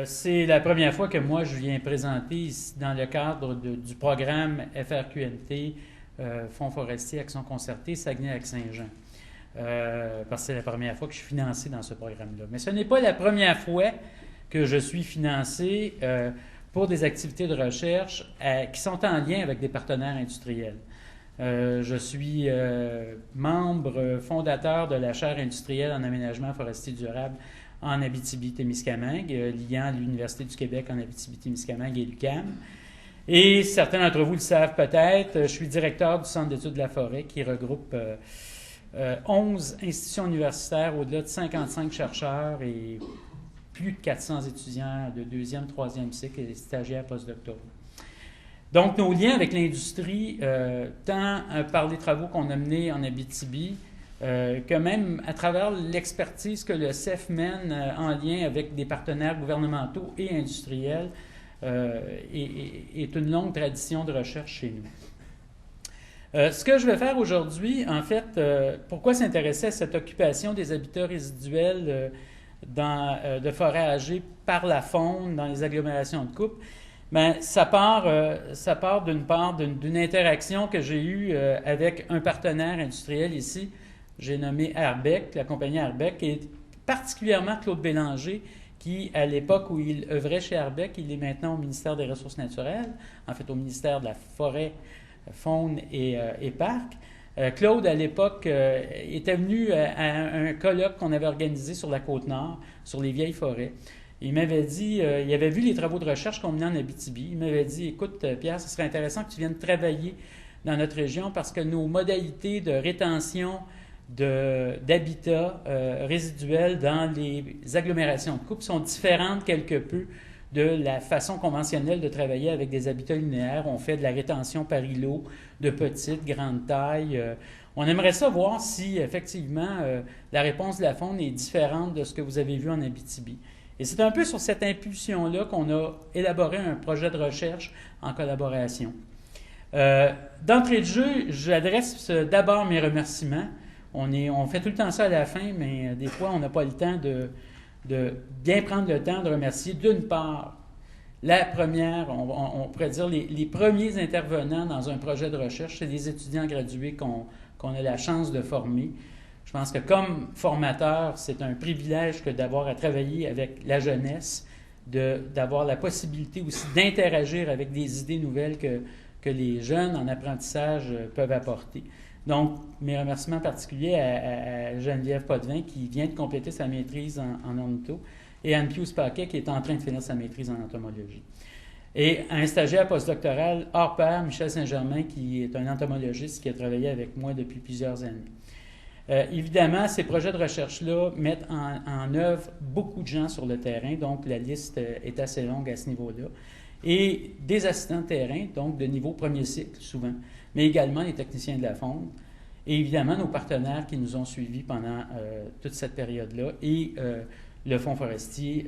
C'est la première fois que moi je viens présenter ici dans le cadre du programme FRQNT, Fonds forestier Action concertée Saguenay-Lac-Saint-Jean. Parce que c'est la première fois que je suis financé dans ce programme-là. Mais ce n'est pas la première fois que je suis financé pour des activités de recherche qui sont en lien avec des partenaires industriels. Je suis membre fondateur de la chaire industrielle en aménagement forestier durable en Abitibi-Témiscamingue, liant l'Université du Québec en Abitibi-Témiscamingue et l'UQAM. Et certains d'entre vous le savent peut-être, je suis directeur du Centre d'études de la forêt qui regroupe 11 institutions universitaires, au-delà de 55 chercheurs et plus de 400 étudiants de deuxième, troisième cycle et stagiaires postdoctoraux. Donc, nos liens avec l'industrie, tant par les travaux qu'on a menés en Abitibi, que même à travers l'expertise que le CEF mène en lien avec des partenaires gouvernementaux et industriels, est une longue tradition de recherche chez nous. Ce que je vais faire aujourd'hui, en fait, pourquoi s'intéresser à cette occupation des habitats résiduels de forêts âgées par la faune dans les agglomérations de coupe? Bien, ça part d'une interaction que j'ai eue avec un partenaire industriel ici. J'ai nommé Arbec, la compagnie Arbec, et particulièrement Claude Bélanger, qui, à l'époque où il œuvrait chez Arbec, il est maintenant au ministère des Ressources naturelles, en fait au ministère de la Forêt, Faune et Parcs. Claude, à l'époque, était venu à un colloque qu'on avait organisé sur la Côte-Nord, sur les vieilles forêts. Il m'avait dit, il avait vu les travaux de recherche qu'on menait en Abitibi. Il m'avait dit, écoute, Pierre, ce serait intéressant que tu viennes travailler dans notre région parce que nos modalités de rétention d'habitat résiduel dans les agglomérations de coupe sont différentes quelque peu de la façon conventionnelle de travailler avec des habitats linéaires. On fait de la rétention par îlot de petite, grande taille. On aimerait ça voir si, effectivement, la réponse de la faune est différente de ce que vous avez vu en Abitibi. Et c'est un peu sur cette impulsion-là qu'on a élaboré un projet de recherche en collaboration. D'entrée de jeu, j'adresse d'abord mes remerciements. On fait tout le temps ça à la fin, mais des fois, on n'a pas le temps de bien prendre le temps de remercier, d'une part, la première, on pourrait dire les premiers intervenants dans un projet de recherche, c'est des étudiants gradués qu'on a la chance de former. Je pense que comme formateur, c'est un privilège que d'avoir à travailler avec la jeunesse, d'avoir la possibilité aussi d'interagir avec des idées nouvelles que les jeunes en apprentissage peuvent apporter. Donc, mes remerciements particuliers à Geneviève Potvin qui vient de compléter sa maîtrise en ornitho et Anne Pius Paquet qui est en train de finir sa maîtrise en entomologie. Et un stagiaire postdoctoral hors pair, Michel Saint-Germain, qui est un entomologiste qui a travaillé avec moi depuis plusieurs années. Évidemment, ces projets de recherche-là mettent en œuvre beaucoup de gens sur le terrain, donc la liste est assez longue à ce niveau-là. Et des assistants de terrain, donc de niveau premier cycle souvent, mais également les techniciens de la faune, et évidemment nos partenaires qui nous ont suivis pendant toute cette période-là, et le Fonds forestier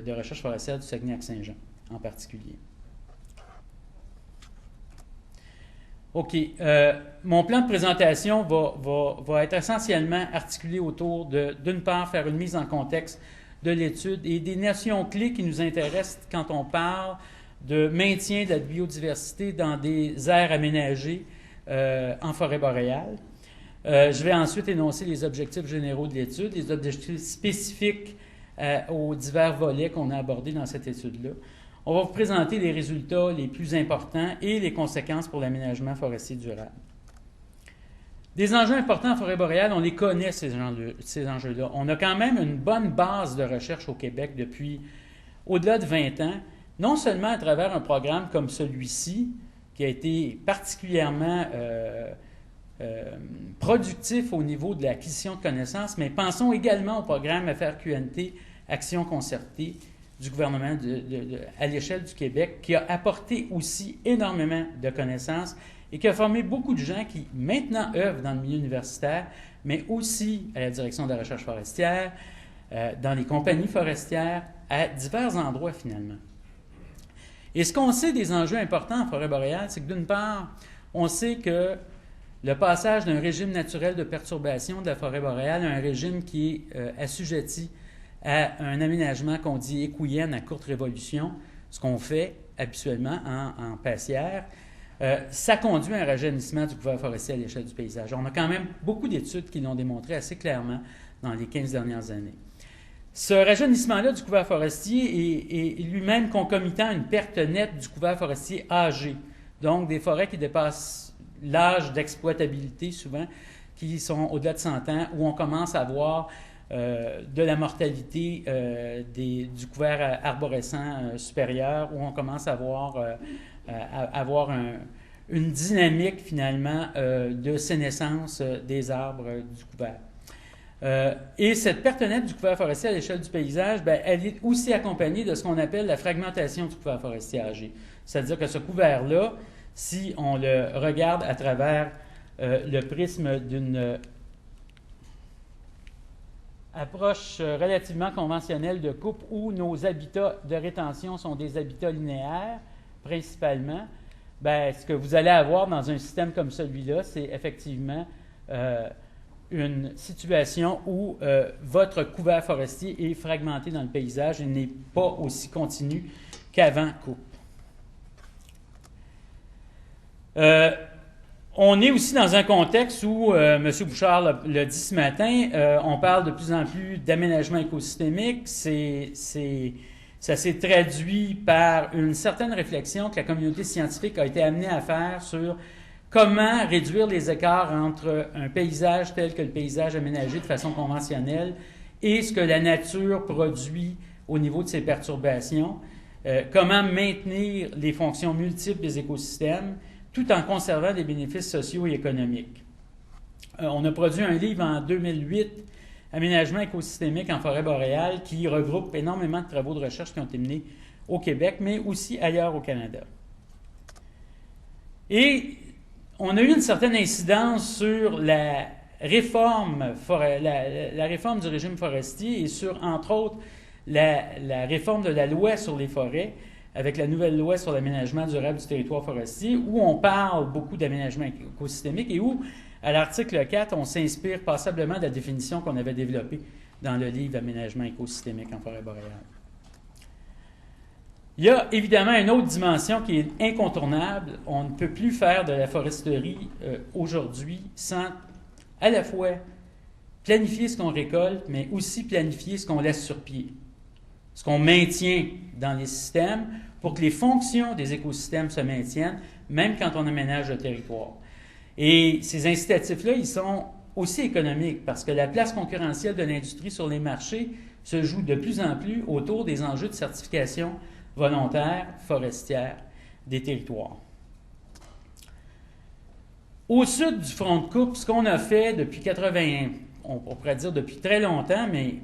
de recherche forestière du Saguenay-Lac-Saint-Jean en particulier. OK. Mon plan de présentation va être essentiellement articulé autour d'une part, faire une mise en contexte de l'étude et des notions clés qui nous intéressent quand on parle de maintien de la biodiversité dans des aires aménagées en forêt boréale. Je vais ensuite énoncer les objectifs généraux de l'étude, les objectifs spécifiques aux divers volets qu'on a abordés dans cette étude-là. On va vous présenter les résultats les plus importants et les conséquences pour l'aménagement forestier durable. Des enjeux importants en forêt boréale, on les connaît, ces enjeux-là. On a quand même une bonne base de recherche au Québec depuis au-delà de 20 ans, non seulement à travers un programme comme celui-ci, qui a été particulièrement productif au niveau de l'acquisition de connaissances, mais pensons également au programme FRQNT, Action concertée, du gouvernement à l'échelle du Québec, qui a apporté aussi énormément de connaissances et qui a formé beaucoup de gens qui maintenant œuvrent dans le milieu universitaire, mais aussi à la direction de la recherche forestière, dans les compagnies forestières, à divers endroits finalement. Et ce qu'on sait des enjeux importants en forêt boréale, c'est que d'une part, on sait que le passage d'un régime naturel de perturbation de la forêt boréale à un régime qui est assujetti à un aménagement qu'on dit écouyenne à courte révolution, ce qu'on fait habituellement en passière, ça conduit à un rajeunissement du couvert forestier à l'échelle du paysage. On a quand même beaucoup d'études qui l'ont démontré assez clairement dans les 15 dernières années. Ce rajeunissement-là du couvert forestier est lui-même concomitant à une perte nette du couvert forestier âgé, donc des forêts qui dépassent l'âge d'exploitabilité souvent, qui sont au-delà de 100 ans, où on commence à voir de la mortalité du couvert arborescent supérieur, où on commence à avoir une dynamique finalement de sénescence des arbres du couvert. Et cette perte nette du couvert forestier à l'échelle du paysage, bien, elle est aussi accompagnée de ce qu'on appelle la fragmentation du couvert forestier âgé. C'est-à-dire que ce couvert-là, si on le regarde à travers le prisme d'une approche relativement conventionnelle de coupe où nos habitats de rétention sont des habitats linéaires, principalement, bien, ce que vous allez avoir dans un système comme celui-là, c'est effectivement une situation où votre couvert forestier est fragmenté dans le paysage et n'est pas aussi continu qu'avant coupe. On est aussi dans un contexte où, M. Bouchard l'a dit ce matin, on parle de plus en plus d'aménagement écosystémique. Ça s'est traduit par une certaine réflexion que la communauté scientifique a été amenée à faire sur comment réduire les écarts entre un paysage tel que le paysage aménagé de façon conventionnelle et ce que la nature produit au niveau de ses perturbations, comment maintenir les fonctions multiples des écosystèmes tout en conservant des bénéfices sociaux et économiques. On a produit un livre en 2008, Aménagement écosystémique en forêt boréale, qui regroupe énormément de travaux de recherche qui ont été menés au Québec, mais aussi ailleurs au Canada. Et on a eu une certaine incidence sur la réforme du régime forestier et sur, entre autres, la réforme de la loi sur les forêts, avec la nouvelle loi sur l'aménagement durable du territoire forestier, où on parle beaucoup d'aménagement écosystémique et où, à l'article 4, on s'inspire passablement de la définition qu'on avait développée dans le livre Aménagement écosystémique en forêt boréale. Il y a évidemment une autre dimension qui est incontournable. On ne peut plus faire de la foresterie aujourd'hui sans à la fois planifier ce qu'on récolte, mais aussi planifier ce qu'on laisse sur pied, ce qu'on maintient dans les systèmes pour que les fonctions des écosystèmes se maintiennent, même quand on aménage le territoire. Et ces incitatifs-là, ils sont aussi économiques parce que la place concurrentielle de l'industrie sur les marchés se joue de plus en plus autour des enjeux de certification volontaire forestière des territoires. Au sud du front de coupe, ce qu'on a fait depuis 80, on pourrait dire depuis très longtemps, mais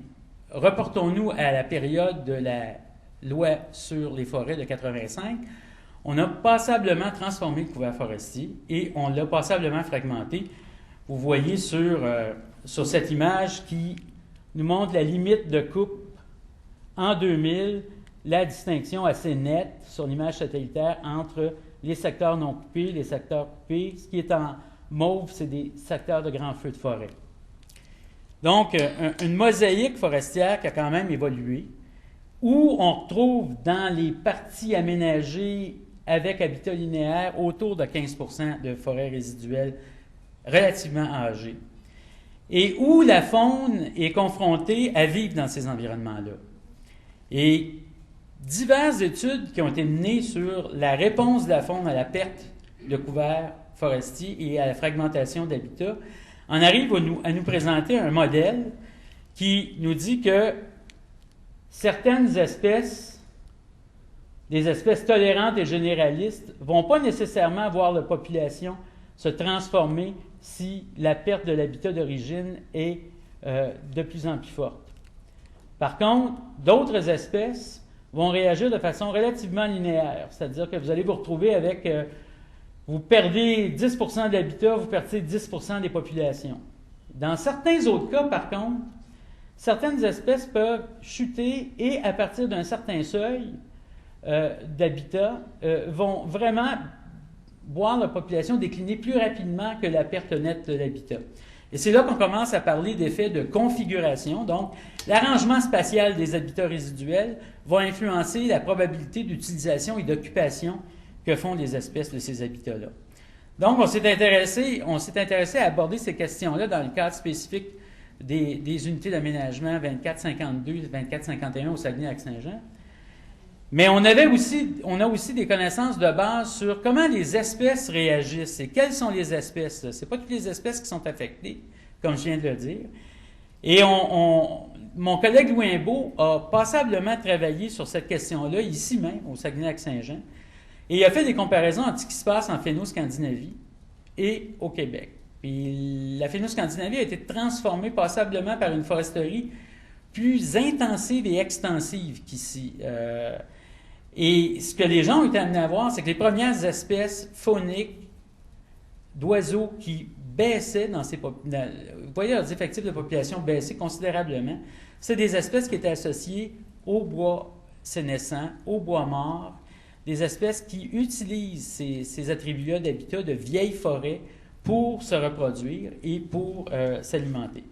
reportons-nous à la période de la loi sur les forêts de 85, on a passablement transformé le couvert forestier et on l'a passablement fragmenté. Vous voyez sur cette image qui nous montre la limite de coupe en 2000, la distinction assez nette sur l'image satellitaire entre les secteurs non coupés et les secteurs coupés. Ce qui est en mauve, c'est des secteurs de grands feux de forêt. Donc, une mosaïque forestière qui a quand même évolué, où on retrouve dans les parties aménagées avec habitat linéaire autour de 15% de forêts résiduelles relativement âgées, et où la faune est confrontée à vivre dans ces environnements-là. Et diverses études qui ont été menées sur la réponse de la faune à la perte de couverts forestiers et à la fragmentation d'habitat en arrivent à nous présenter un modèle qui nous dit que certaines espèces, des espèces tolérantes et généralistes, ne vont pas nécessairement voir la population se transformer si la perte de l'habitat d'origine est de plus en plus forte. Par contre, d'autres espèces vont réagir de façon relativement linéaire, c'est-à-dire que vous allez vous retrouver avec, vous perdez 10% de l'habitat, vous perdez 10% des populations. Dans certains autres cas, par contre, certaines espèces peuvent chuter et à partir d'un certain seuil d'habitat, vont vraiment voir la population décliner plus rapidement que la perte nette de l'habitat. Et c'est là qu'on commence à parler d'effets de configuration. Donc, l'arrangement spatial des habitats résiduels va influencer la probabilité d'utilisation et d'occupation que font les espèces de ces habitats-là. Donc, on s'est intéressé à aborder ces questions-là dans le cadre spécifique des unités d'aménagement 2452 et 2451 au Saguenay-Lac-Saint-Jean. Mais on a aussi des connaissances de base sur comment les espèces réagissent et quelles sont les espèces. Ce n'est pas toutes les espèces qui sont affectées, comme je viens de le dire. Et mon collègue Louis Imbeau a passablement travaillé sur cette question-là, ici même, au Saguenay-Lac-Saint-Jean, et il a fait des comparaisons entre ce qui se passe en Phéno-Scandinavie et au Québec. Puis la Phéno-Scandinavie a été transformée passablement par une foresterie plus intensive et extensive qu'ici. Et ce que les gens ont été amenés à voir, c'est que les premières espèces fauniques d'oiseaux qui baissaient dans ces populations, vous voyez leurs effectifs de population baisser considérablement, c'est des espèces qui étaient associées au bois sénescent, au bois mort, des espèces qui utilisent ces attributs-là d'habitat de vieilles forêts pour se reproduire et pour s'alimenter.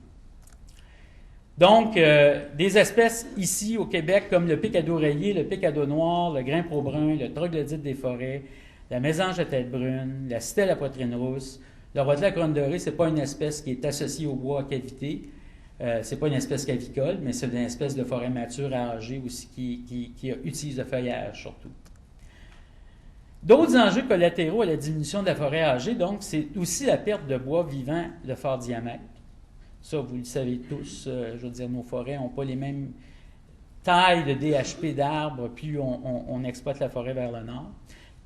Donc, des espèces ici au Québec comme le pic à dos rayé, le pic à dos noir, le grimpot brun, le troglodyte des forêts, la mésange à tête brune, la stèle à poitrine rousse. Le roitelet à couronne dorée, ce n'est pas une espèce qui est associée au bois à cavité. Ce n'est pas une espèce cavicole, mais c'est une espèce de forêt mature à âgée aussi qui utilise le feuillage surtout. D'autres enjeux collatéraux à la diminution de la forêt âgée, donc, c'est aussi la perte de bois vivant de fort diamètre. Ça, vous le savez tous, je veux dire, nos forêts n'ont pas les mêmes tailles de DHP d'arbres, puis on exploite la forêt vers le nord.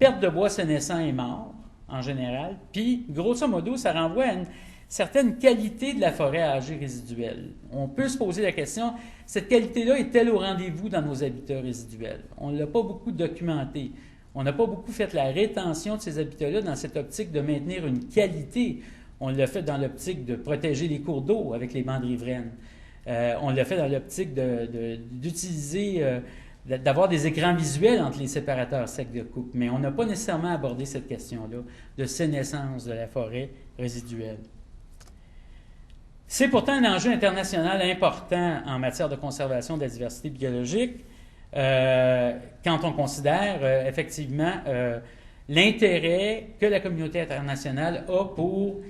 Perte de bois sénescent et mort, en général. Puis, grosso modo, ça renvoie à une certaine qualité de la forêt âgée résiduelle. On peut se poser la question, cette qualité-là est-elle au rendez-vous dans nos habitats résiduels? On ne l'a pas beaucoup documenté. On n'a pas beaucoup fait la rétention de ces habitats-là dans cette optique de maintenir une qualité. On l'a fait dans l'optique de protéger les cours d'eau avec les bandes riveraines. On l'a fait dans l'optique d'utiliser, d'avoir des écrans visuels entre les séparateurs secs de coupe. Mais on n'a pas nécessairement abordé cette question-là de sénescence de la forêt résiduelle. C'est pourtant un enjeu international important en matière de conservation de la diversité biologique quand on considère effectivement l'intérêt que la communauté internationale a pour,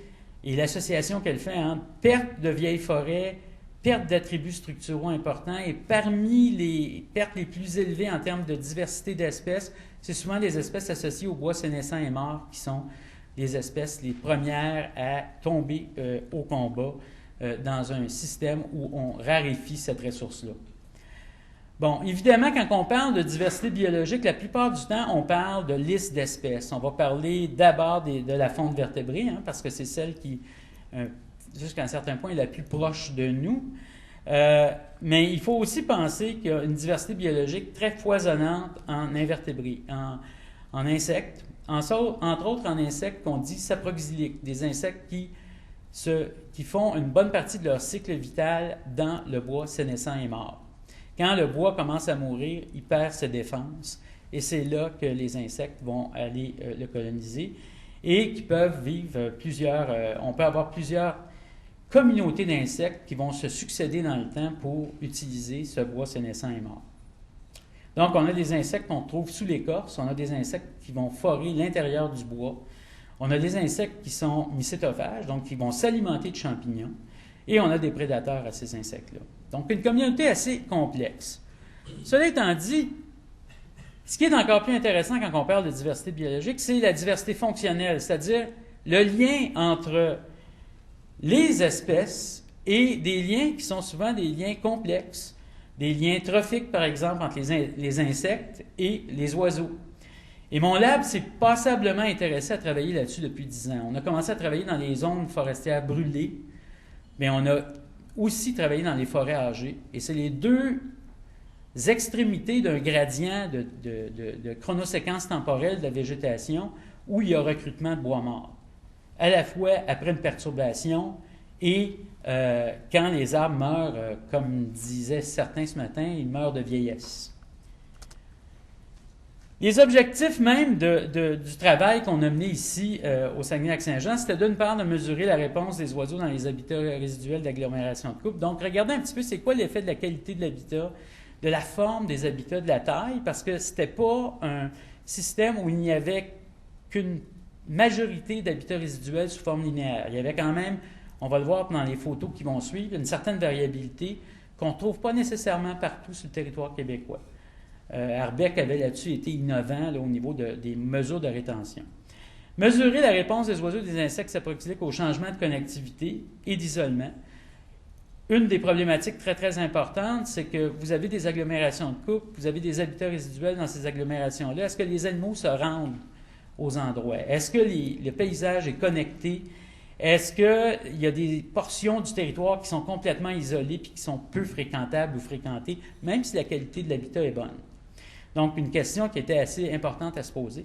et l'association qu'elle fait entre perte de vieilles forêts, perte d'attributs structuraux importants, et parmi les pertes les plus élevées en termes de diversité d'espèces, c'est souvent les espèces associées au bois sénescent et mort qui sont les espèces les premières à tomber au combat dans un système où on raréfie cette ressource-là. Bon, évidemment, quand on parle de diversité biologique, la plupart du temps, on parle de liste d'espèces. On va parler d'abord de la faune vertébrée, parce que c'est celle qui, jusqu'à un certain point, est la plus proche de nous. Mais il faut aussi penser qu'il y a une diversité biologique très foisonnante en invertébrés, en insectes, entre autres en insectes qu'on dit saproxyliques, des insectes qui font une bonne partie de leur cycle vital dans le bois sénescent et mort. Quand le bois commence à mourir, il perd ses défenses et c'est là que les insectes vont aller le coloniser et qui peuvent vivre on peut avoir plusieurs communautés d'insectes qui vont se succéder dans le temps pour utiliser ce bois sénescent et mort. Donc, on a des insectes qu'on trouve sous l'écorce, on a des insectes qui vont forer l'intérieur du bois, on a des insectes qui sont mycétophages, donc qui vont s'alimenter de champignons, et on a des prédateurs à ces insectes-là. Donc, une communauté assez complexe. Cela étant dit, ce qui est encore plus intéressant quand on parle de diversité biologique, c'est la diversité fonctionnelle, c'est-à-dire le lien entre les espèces et des liens qui sont souvent des liens complexes, des liens trophiques, par exemple, entre les insectes et les oiseaux. Et mon lab s'est passablement intéressé à travailler là-dessus depuis 10 ans. On a commencé à travailler dans les zones forestières brûlées, mais on a aussi travaillé dans les forêts âgées. Et c'est les deux extrémités d'un gradient de chronoséquence temporelle de la végétation où il y a recrutement de bois mort. À la fois après une perturbation et quand les arbres meurent, comme disaient certains ce matin, ils meurent de vieillesse. Les objectifs même du travail qu'on a mené ici au Saguenay-Lac-Saint-Jean, c'était d'une part de mesurer la réponse des oiseaux dans les habitats résiduels d'agglomération de coupe. Donc, regardez un petit peu c'est quoi l'effet de la qualité de l'habitat, de la forme des habitats, de la taille, parce que c'était pas un système où il n'y avait qu'une majorité d'habitats résiduels sous forme linéaire. Il y avait quand même, on va le voir dans les photos qui vont suivre, une certaine variabilité qu'on ne trouve pas nécessairement partout sur le territoire québécois. Arbeck avait là-dessus été innovant là, au niveau des mesures de rétention. Mesurer la réponse des oiseaux et des insectes saproxyliques au changement de connectivité et d'isolement. Une des problématiques très, très importantes, c'est que vous avez des agglomérations de coupe, vous avez des habitats résiduels dans ces agglomérations-là. Est-ce que les animaux se rendent aux endroits? Est-ce que le paysage est connecté? Est-ce qu'il y a des portions du territoire qui sont complètement isolées et qui sont peu fréquentables ou fréquentées, même si la qualité de l'habitat est bonne? Donc, une question qui était assez importante à se poser.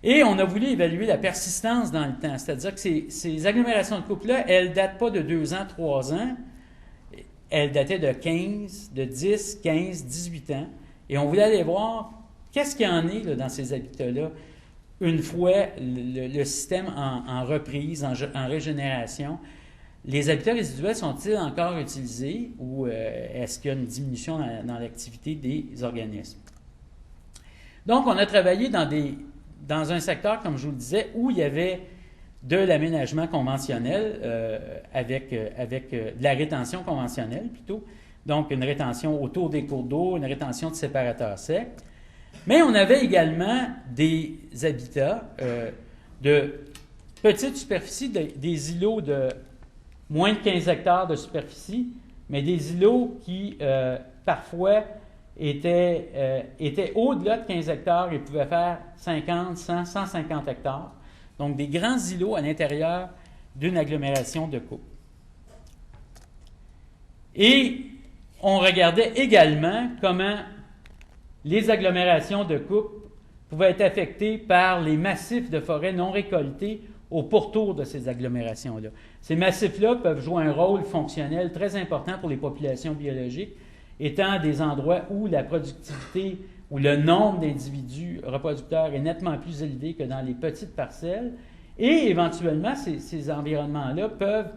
Et on a voulu évaluer la persistance dans le temps, c'est-à-dire que ces agglomérations de couple-là, elles ne datent pas de 2 ans, 3 ans, elles dataient de 15, de 10, 15, 18 ans. Et on voulait aller voir qu'est-ce qu'il y en est là, dans ces habitats-là, une fois le système en reprise, en régénération. Les habitats résiduels sont-ils encore utilisés ou est-ce qu'il y a une diminution dans l'activité des organismes? Donc, on a travaillé dans un secteur, comme je vous le disais, où il y avait de l'aménagement conventionnel avec de la rétention conventionnelle plutôt. Donc, une rétention autour des cours d'eau, une rétention de séparateurs secs. Mais on avait également des habitats de petite superficie, des îlots de moins de 15 hectares de superficie, mais des îlots qui parfois étaient au-delà de 15 hectares et pouvaient faire 50, 100, 150 hectares. Donc, des grands îlots à l'intérieur d'une agglomération de coupe. Et on regardait également comment les agglomérations de coupe pouvaient être affectées par les massifs de forêt non récoltés au pourtour de ces agglomérations-là. Ces massifs-là peuvent jouer un rôle fonctionnel très important pour les populations biologiques, étant des endroits où la productivité où le nombre d'individus reproducteurs est nettement plus élevé que dans les petites parcelles. Et éventuellement, ces environnements-là peuvent,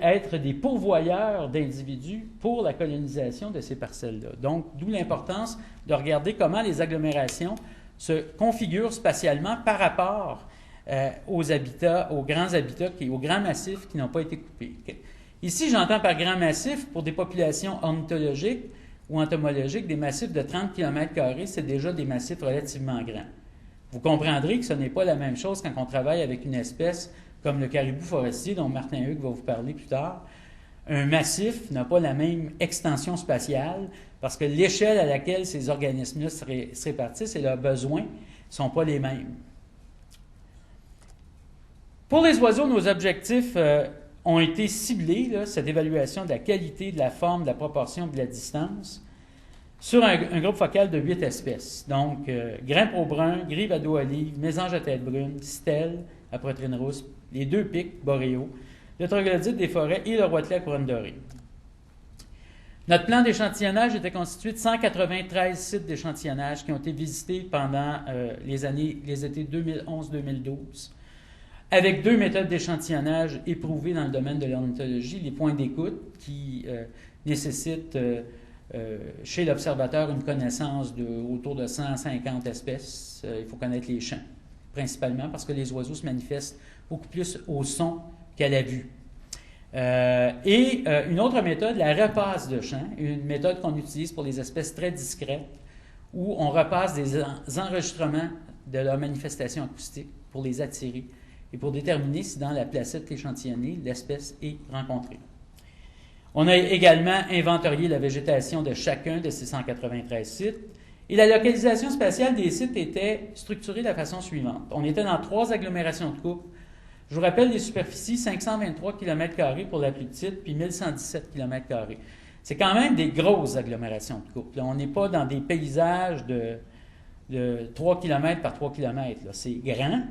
être des pourvoyeurs d'individus pour la colonisation de ces parcelles-là. Donc, d'où l'importance de regarder comment les agglomérations se configurent spatialement par rapport aux habitats, aux grands habitats, aux grands massifs qui n'ont pas été coupés. Ici, j'entends par grand massif, pour des populations ornithologiques ou entomologiques, des massifs de 30 km², c'est déjà des massifs relativement grands. Vous comprendrez que ce n'est pas la même chose quand on travaille avec une espèce comme le caribou forestier, dont Martin Hugues va vous parler plus tard. Un massif n'a pas la même extension spatiale parce que l'échelle à laquelle ces organismes-là se répartissent et leurs besoins ne sont pas les mêmes. Pour les oiseaux, nos objectifs ont été ciblés, là, cette évaluation de la qualité, de la forme, de la proportion, de la distance, sur un groupe focal de 8 espèces. Donc, grimpe au brun, grive à dos olive, mésange à tête brune, stèle à poitrine rousse, les 2 pics boréaux, le troglodyte des forêts et le roitelet à couronne dorée. Notre plan d'échantillonnage était constitué de 193 sites d'échantillonnage qui ont été visités pendant les étés 2011-2012, avec 2 méthodes d'échantillonnage éprouvées dans le domaine de l'ornithologie, les points d'écoute qui nécessitent chez l'observateur une connaissance autour de 150 espèces. Il faut connaître les chants, principalement parce que les oiseaux se manifestent beaucoup plus au son qu'à la vue. Une autre méthode, la repasse de chant, une méthode qu'on utilise pour les espèces très discrètes, où on repasse des enregistrements de leurs manifestations acoustiques pour les attirer et pour déterminer si dans la placette échantillonnée, l'espèce est rencontrée. On a également inventorié la végétation de chacun de ces 193 sites. Et la localisation spatiale des sites était structurée de la façon suivante. On était dans 3 agglomérations de coupe. Je vous rappelle les superficies, 523 km² pour la plus petite, puis 1117 km². C'est quand même des grosses agglomérations de coupe. Là, on n'est pas dans des paysages de 3 km par 3 km. Là. C'est grand.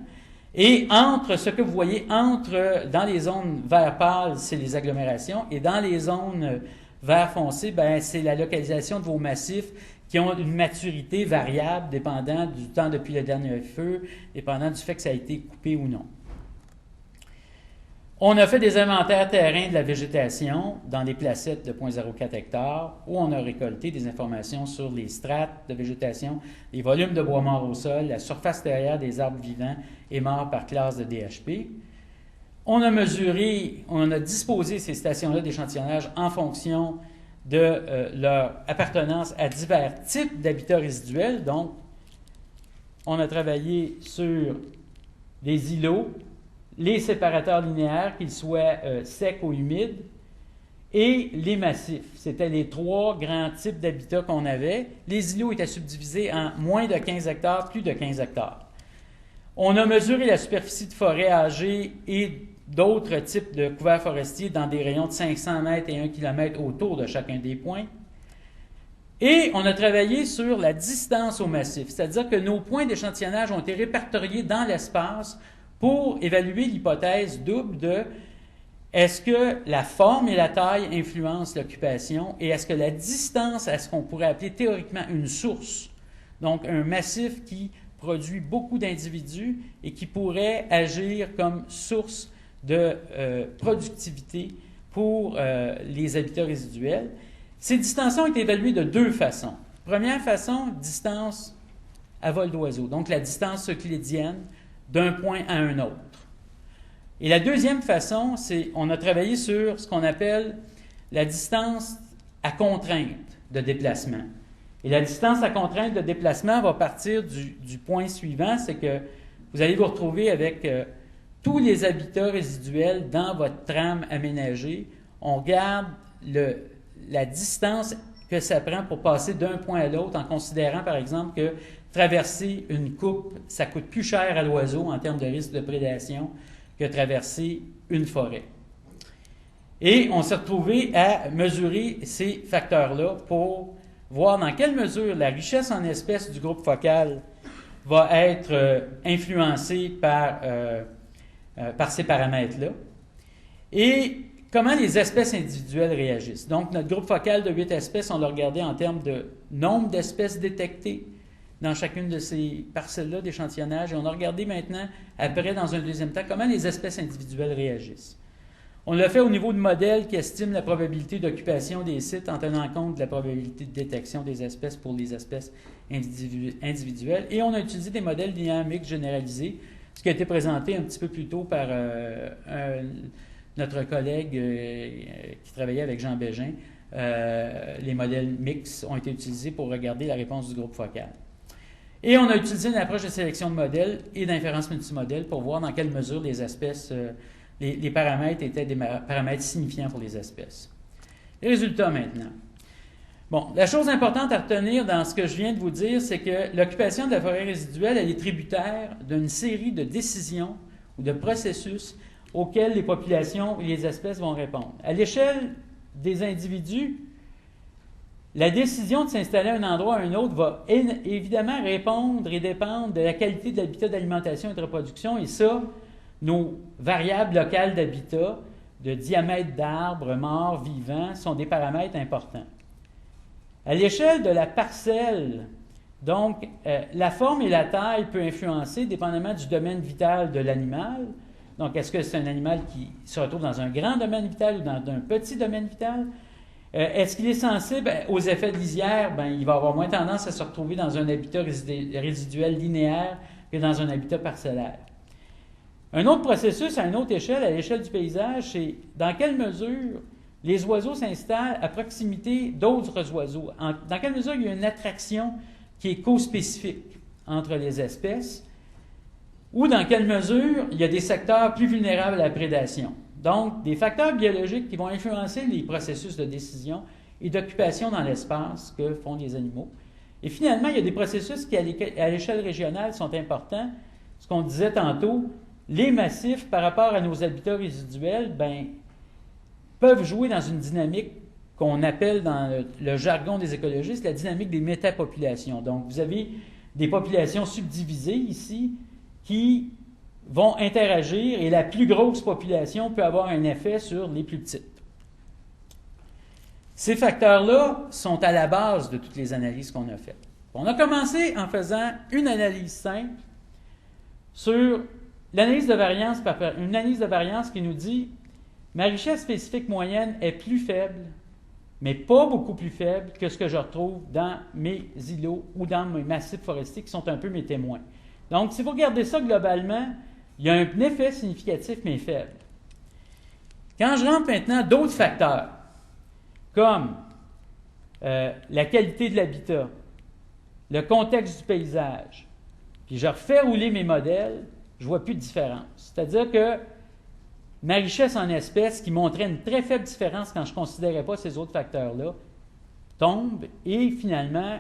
Et entre ce que vous voyez, dans les zones vert pâle, c'est les agglomérations, et dans les zones vert foncé, c'est la localisation de vos massifs qui ont une maturité variable dépendant du temps depuis le dernier feu, dépendant du fait que ça a été coupé ou non. On a fait des inventaires terrain de la végétation dans les placettes de 0,04 hectares où on a récolté des informations sur les strates de végétation, les volumes de bois mort au sol, la surface terrestre des arbres vivants et morts par classe de DHP. On a mesuré, on a disposé ces stations-là d'échantillonnage en fonction de leur appartenance à divers types d'habitats résiduels. Donc, on a travaillé sur les îlots, les séparateurs linéaires, qu'ils soient secs ou humides, et les massifs. C'était les 3 grands types d'habitats qu'on avait. Les îlots étaient subdivisés en moins de 15 hectares, plus de 15 hectares. On a mesuré la superficie de forêt âgée et d'autres types de couverts forestiers dans des rayons de 500 mètres et 1 km autour de chacun des points. Et on a travaillé sur la distance au massif, c'est-à-dire que nos points d'échantillonnage ont été répertoriés dans l'espace pour évaluer l'hypothèse double de est-ce que la forme et la taille influencent l'occupation et est-ce que la distance à ce qu'on pourrait appeler théoriquement une source, donc un massif qui produit beaucoup d'individus et qui pourrait agir comme source de productivité pour les habitats résiduels. Ces distances ont été évaluées de 2 façons. Première façon, distance à vol d'oiseau, donc la distance euclidienne d'un point à un autre. Et la deuxième façon, c'est on a travaillé sur ce qu'on appelle la distance à contrainte de déplacement. Et la distance à contrainte de déplacement va partir du point suivant, c'est que vous allez vous retrouver avec tous les habitats résiduels dans votre trame aménagée. On regarde la distance que ça prend pour passer d'un point à l'autre en considérant, par exemple, que traverser une coupe, ça coûte plus cher à l'oiseau en termes de risque de prédation que traverser une forêt. Et on s'est retrouvé à mesurer ces facteurs-là pour voir dans quelle mesure la richesse en espèces du groupe focal va être influencée par ces paramètres-là. Et comment les espèces individuelles réagissent. Donc, notre groupe focal de 8 espèces, on l'a regardé en termes de nombre d'espèces détectées dans chacune de ces parcelles-là d'échantillonnage. Et on a regardé maintenant, après, dans un deuxième temps, comment les espèces individuelles réagissent. On l'a fait au niveau de modèles qui estiment la probabilité d'occupation des sites en tenant compte de la probabilité de détection des espèces pour les espèces individuelles. Et on a utilisé des modèles linéaires mixtes généralisés, ce qui a été présenté un petit peu plus tôt par notre collègue qui travaillait avec Jean Bégin. Les modèles mixtes ont été utilisés pour regarder la réponse du groupe focal. Et on a utilisé une approche de sélection de modèles et d'inférence multimodèle pour voir dans quelle mesure les espèces, les paramètres étaient des paramètres signifiants pour les espèces. Les résultats maintenant. Bon, la chose importante à retenir dans ce que je viens de vous dire, c'est que l'occupation de la forêt résiduelle, elle est tributaire d'une série de décisions ou de processus auxquels les populations et les espèces vont répondre. À l'échelle des individus, la décision de s'installer à un endroit ou à un autre va évidemment répondre et dépendre de la qualité de l'habitat d'alimentation et de reproduction, et ça, nos variables locales d'habitat, de diamètre d'arbres, morts, vivants, sont des paramètres importants. À l'échelle de la parcelle, donc, la forme et la taille peuvent influencer dépendamment du domaine vital de l'animal. Donc, est-ce que c'est un animal qui se retrouve dans un grand domaine vital ou dans un petit domaine vital? Est-ce qu'il est sensible aux effets de lisière? Bien, il va avoir moins tendance à se retrouver dans un habitat résiduel linéaire que dans un habitat parcellaire. Un autre processus à une autre échelle, à l'échelle du paysage, c'est dans quelle mesure les oiseaux s'installent à proximité d'autres oiseaux. Dans quelle mesure il y a une attraction qui est co-spécifique entre les espèces, ou dans quelle mesure il y a des secteurs plus vulnérables à la prédation. Donc, des facteurs biologiques qui vont influencer les processus de décision et d'occupation dans l'espace que font les animaux. Et finalement, il y a des processus qui, à l'échelle régionale, sont importants. Ce qu'on disait tantôt, les massifs, par rapport à nos habitats résiduels, peuvent jouer dans une dynamique qu'on appelle dans le jargon des écologistes la dynamique des métapopulations. Donc, vous avez des populations subdivisées ici qui vont interagir et la plus grosse population peut avoir un effet sur les plus petites. Ces facteurs-là sont à la base de toutes les analyses qu'on a faites. On a commencé en faisant une analyse simple sur l'analyse de variance, une analyse de variance qui nous dit ma richesse spécifique moyenne est plus faible, mais pas beaucoup plus faible que ce que je retrouve dans mes îlots ou dans mes massifs forestiers qui sont un peu mes témoins. Donc, si vous regardez ça globalement, il y a un effet significatif mais faible. Quand je rentre maintenant d'autres facteurs, comme la qualité de l'habitat, le contexte du paysage, puis je refais rouler mes modèles, je ne vois plus de différence. C'est-à-dire que ma richesse en espèces, qui montrait une très faible différence quand je ne considérais pas ces autres facteurs-là, tombe et finalement,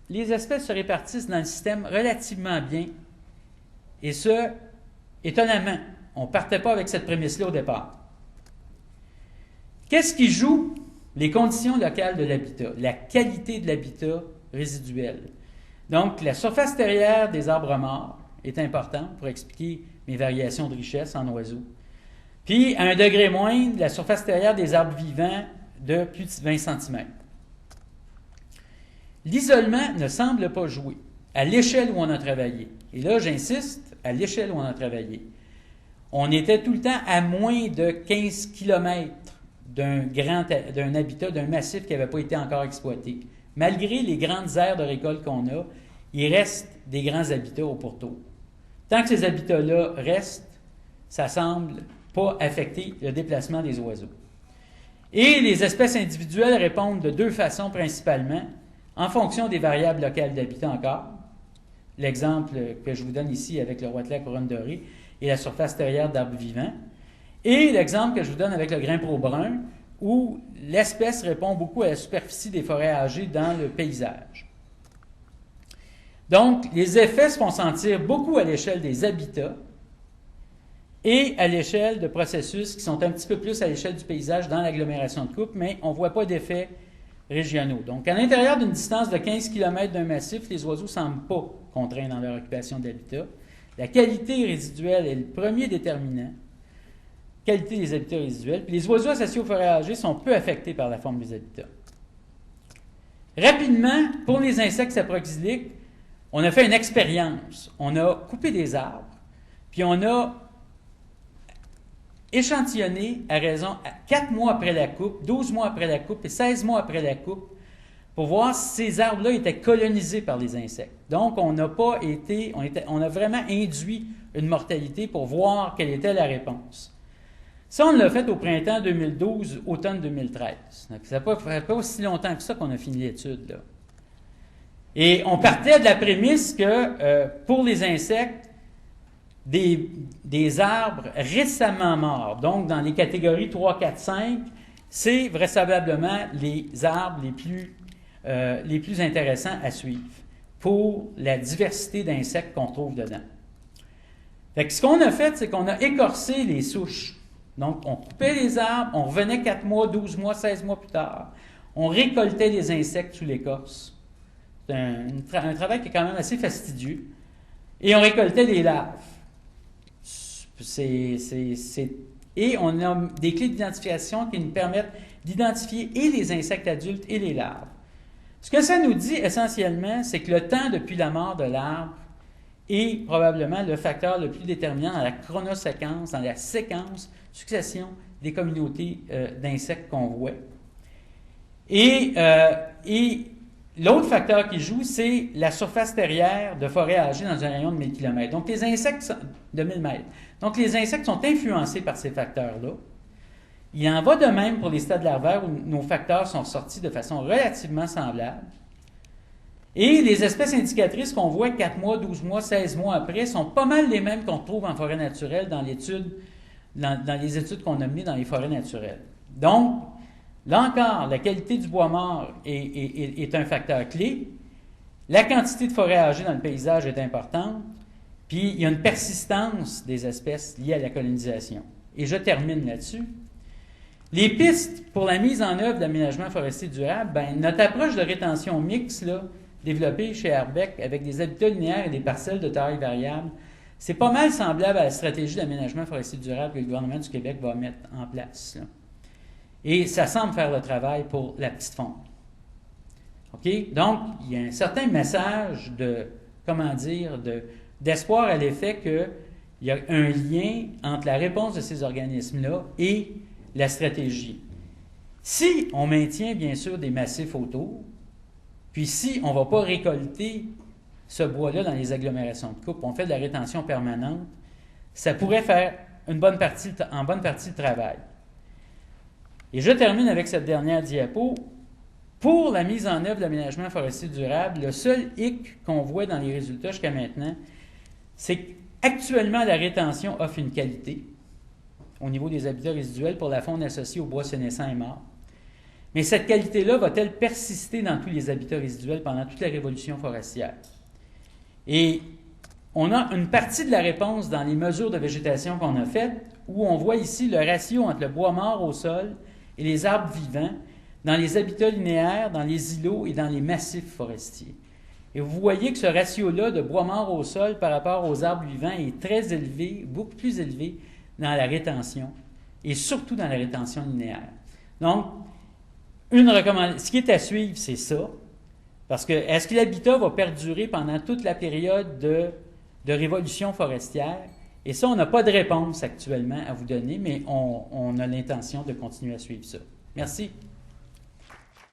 les espèces se répartissent dans le système relativement bien. Et ce, étonnamment, on ne partait pas avec cette prémisse-là au départ. Qu'est-ce qui joue? Les conditions locales de l'habitat, la qualité de l'habitat résiduel. Donc, la surface terrière des arbres morts est importante pour expliquer mes variations de richesse en oiseaux. Puis, à un degré moindre, la surface terrière des arbres vivants de plus de 20 cm. L'isolement ne semble pas jouer à l'échelle où on a travaillé. Et là, j'insiste, à l'échelle où on a travaillé. On était tout le temps à moins de 15 km d'un habitat, d'un massif qui n'avait pas été encore exploité. Malgré les grandes aires de récolte qu'on a, il reste des grands habitats au pourtour. Tant que ces habitats-là restent, ça ne semble pas affecter le déplacement des oiseaux. Et les espèces individuelles répondent de deux façons principalement, en fonction des variables locales d'habitat encore. L'exemple que je vous donne ici avec le roitelet à couronne dorée et la surface terrière d'arbres vivants. Et l'exemple que je vous donne avec le grimpeur brun, où l'espèce répond beaucoup à la superficie des forêts âgées dans le paysage. Donc, les effets se font sentir beaucoup à l'échelle des habitats et à l'échelle de processus qui sont un petit peu plus à l'échelle du paysage dans l'agglomération de coupe, mais on ne voit pas d'effets régionaux. Donc, à l'intérieur d'une distance de 15 km d'un massif, les oiseaux ne semblent pas contraints dans leur occupation d'habitat. La qualité résiduelle est le premier déterminant. Qualité des habitats résiduels. Puis les oiseaux associés aux forêts âgées sont peu affectés par la forme des habitats. Rapidement, pour les insectes saproxyliques, on a fait une expérience. On a coupé des arbres, puis on a échantillonné à 4 mois après la coupe, 12 mois après la coupe et 16 mois après la coupe, pour voir si ces arbres-là étaient colonisés par les insectes. Donc, on a vraiment induit une mortalité pour voir quelle était la réponse. Ça, on l'a fait au printemps 2012, automne 2013. Donc, ça ne fait pas aussi longtemps que ça qu'on a fini l'étude, là. Et on partait de la prémisse que pour les insectes, des arbres récemment morts, donc dans les catégories 3, 4, 5, c'est vraisemblablement les arbres les plus intéressants à suivre pour la diversité d'insectes qu'on trouve dedans. Fait que ce qu'on a fait, c'est qu'on a écorcé les souches. Donc, on coupait les arbres, on revenait 4 mois, 12 mois, 16 mois plus tard. On récoltait les insectes sous l'écorce. C'est un travail qui est quand même assez fastidieux. Et on récoltait les larves. Et on a des clés d'identification qui nous permettent d'identifier et les insectes adultes et les larves. Ce que ça nous dit essentiellement, c'est que le temps depuis la mort de l'arbre est probablement le facteur le plus déterminant dans la chronoséquence, dans la succession des communautés d'insectes qu'on voit. Et l'autre facteur qui joue, c'est la surface terrière de forêts âgées dans un rayon de 1000 km. Donc, les insectes de 1000 mètres. Donc, les insectes sont influencés par ces facteurs-là. Il en va de même pour les stades larvaires où nos facteurs sont sortis de façon relativement semblable. Et les espèces indicatrices qu'on voit 4 mois, 12 mois, 16 mois après sont pas mal les mêmes qu'on trouve en forêt naturelle dans les études qu'on a menées dans les forêts naturelles. Donc, là encore, la qualité du bois mort est un facteur clé. La quantité de forêts âgées dans le paysage est importante. Puis, il y a une persistance des espèces liées à la colonisation. Et je termine là-dessus. Les pistes pour la mise en œuvre d'aménagement forestier durable, notre approche de rétention mixte, là, développée chez Arbeck avec des habitats linéaires et des parcelles de taille variable, c'est pas mal semblable à la stratégie d'aménagement forestier durable que le gouvernement du Québec va mettre en place, là. Et ça semble faire le travail pour la petite fonte. OK? Donc, il y a un certain message d'espoir à l'effet qu'il y a un lien entre la réponse de ces organismes-là et la stratégie. Si on maintient bien sûr des massifs autour, puis si on ne va pas récolter ce bois-là dans les agglomérations de coupe, on fait de la rétention permanente, ça pourrait faire en bonne partie le travail. Et je termine avec cette dernière diapo. Pour la mise en œuvre de l'aménagement forestier durable, le seul hic qu'on voit dans les résultats jusqu'à maintenant, c'est qu'actuellement, la rétention offre une qualité au niveau des habitats résiduels pour la faune associée au bois sénescent et mort. Mais cette qualité-là va-t-elle persister dans tous les habitats résiduels pendant toute la révolution forestière? Et on a une partie de la réponse dans les mesures de végétation qu'on a faites, où on voit ici le ratio entre le bois mort au sol et les arbres vivants dans les habitats linéaires, dans les îlots et dans les massifs forestiers. Et vous voyez que ce ratio-là de bois mort au sol par rapport aux arbres vivants est très élevé, beaucoup plus élevé dans la rétention, et surtout dans la rétention linéaire. Donc, ce qui est à suivre, c'est ça. Parce que, est-ce que l'habitat va perdurer pendant toute la période de révolution forestière? Et ça, on n'a pas de réponse actuellement à vous donner, mais on a l'intention de continuer à suivre ça. Merci.